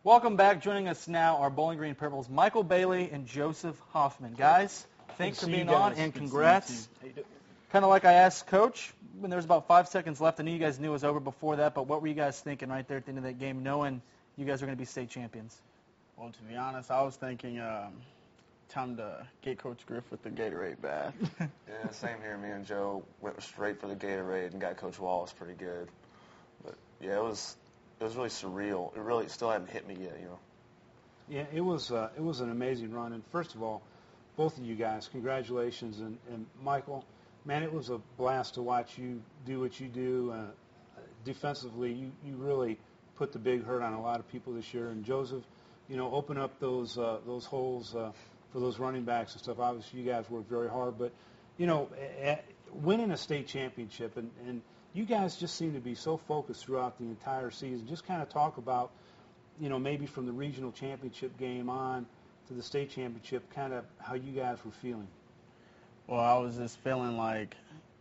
Welcome back. Joining us now are Bowling Green Purple's Michael Bailey and Joseph Hoffman. Guys, thanks for being on, and congrats. Kind of like I asked Coach when there was about 5 seconds left. I knew you guys knew it was over before that, but what were you guys thinking right there at the end of that game, knowing you guys were going to be state champions? Well, to be honest, I was thinking time to get Coach Griffith the Gatorade bath. Yeah, same here. Me and Joe went straight for the Gatorade and got Coach Wallace pretty good. But yeah, it was really surreal. It really still hadn't hit me yet, you know. Yeah, it was an amazing run. And first of all, both of you guys, congratulations. And Michael, man, it was a blast to watch you do what you do. Defensively, you really put the big hurt on a lot of people this year. And Joseph, you know, open up those holes for those running backs and stuff. Obviously, you guys worked very hard. But, you know, winning a state championship, and you guys just seem to be so focused throughout the entire season. Just kind of talk about, you know, maybe from the regional championship game on to the state championship, kind of how you guys were feeling. Well, I was just feeling like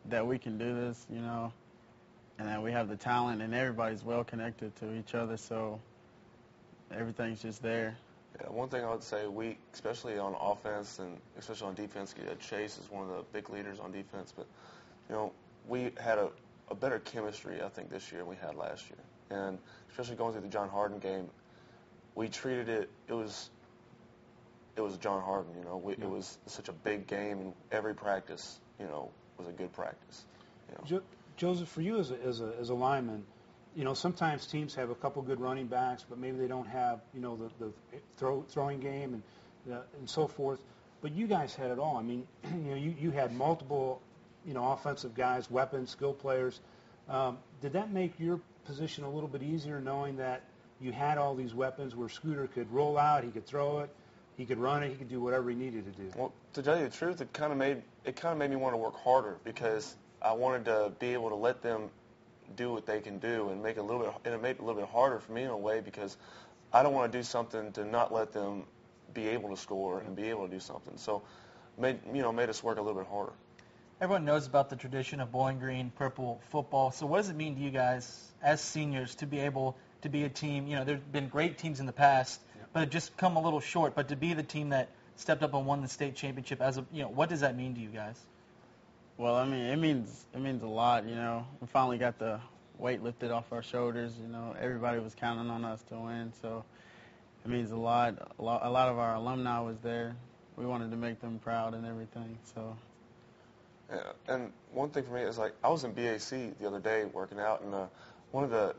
that we can do this, you know, and that we have the talent, and everybody's well connected to each other, so everything's just there. Yeah, one thing I would say, we, especially on offense and especially on defense, Chase is one of the big leaders on defense, but, you know, we had a better chemistry, I think, this year than we had last year. And especially going through the John Harden game, we treated it was John Harden, you know. It was such a big game, and every practice, you know, was a good practice. You know. Joseph, for you as a lineman, you know, sometimes teams have a couple good running backs, but maybe they don't have, you know, the throwing game and so forth. But you guys had it all. I mean, you know, you had multiple, you know, offensive guys, weapons, skill players. Did that make your position a little bit easier, knowing that you had all these weapons where Scooter could roll out, he could throw it, he could run it, he could do whatever he needed to do? Well, to tell you the truth, it kind of made me want to work harder, because I wanted to be able to let them do what they can do, and make it a little bit harder for me in a way, because I don't want to do something to not let them be able to score and be able to do something. So, made us work a little bit harder. Everyone knows about the tradition of Bowling Green Purple football. So what does it mean to you guys as seniors to be able to be a team? You know, there have been great teams in the past, but it just come a little short. But to be the team that stepped up and won the state championship, what does that mean to you guys? Well, I mean, it means a lot, you know. We finally got the weight lifted off our shoulders, you know. Everybody was counting on us to win, so it means a lot. A lot of our alumni was there. We wanted to make them proud and everything, so. Yeah, and one thing for me is, like, I was in BAC the other day working out, and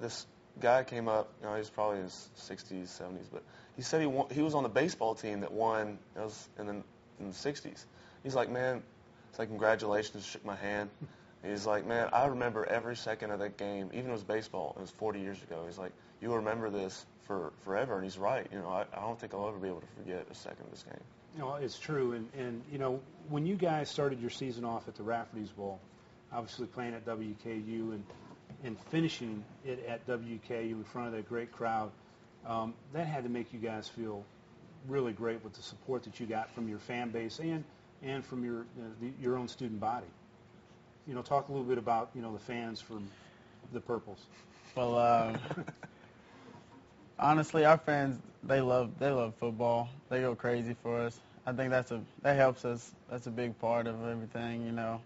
this guy came up. You know, he was probably in his 60s, 70s, but he said he was on the baseball team that won. It was in the 60s. He's like, man, it's like, congratulations. Shook my hand. He's like, man, I remember every second of that game, even if it was baseball. It was 40 years ago. He's like, you'll remember this for forever, and he's right. You know, I don't think I'll ever be able to forget a second of this game. No, it's true. And you know, when you guys started your season off at the Rafferty's Bowl, obviously playing at WKU and finishing it at WKU in front of that great crowd, that had to make you guys feel really great with the support that you got from your fan base and from your own student body. You know, talk a little bit about, you know, the fans from the Purples. Well, honestly, our fans, they love football. They go crazy for us. I think that helps us. That's a big part of everything, you know.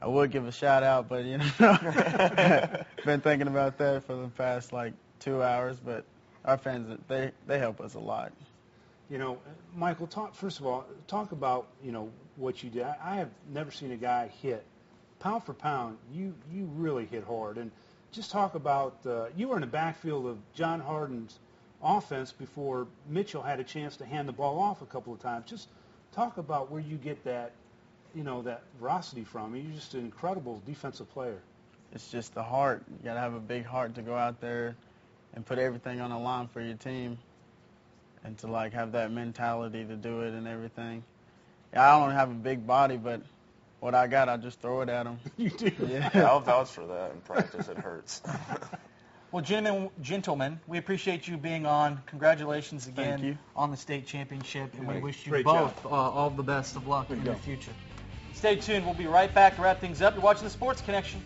I would give a shout out, but, you know, been thinking about that for the past, 2 hours. But our fans, they help us a lot. You know, Michael, first of all, talk about, you know, what you did. I have never seen a guy hit. Pound for pound, you really hit hard. And just talk about, you were in the backfield of John Harden's offense before Mitchell had a chance to hand the ball off a couple of times. Just talk about where you get that, you know, that veracity from. You're just an incredible defensive player. It's just the heart. You got to have a big heart to go out there and put everything on the line for your team, and to, have that mentality to do it and everything. Yeah, I don't have a big body, but what I got, I just throw it at them. You do? Yeah. I'll vouch for that in practice. It hurts. Well, gentlemen, we appreciate you being on. Congratulations again on the state championship, and we wish you both all the best of luck in the future. Stay tuned. We'll be right back to wrap things up. You're watching The Sports Connection.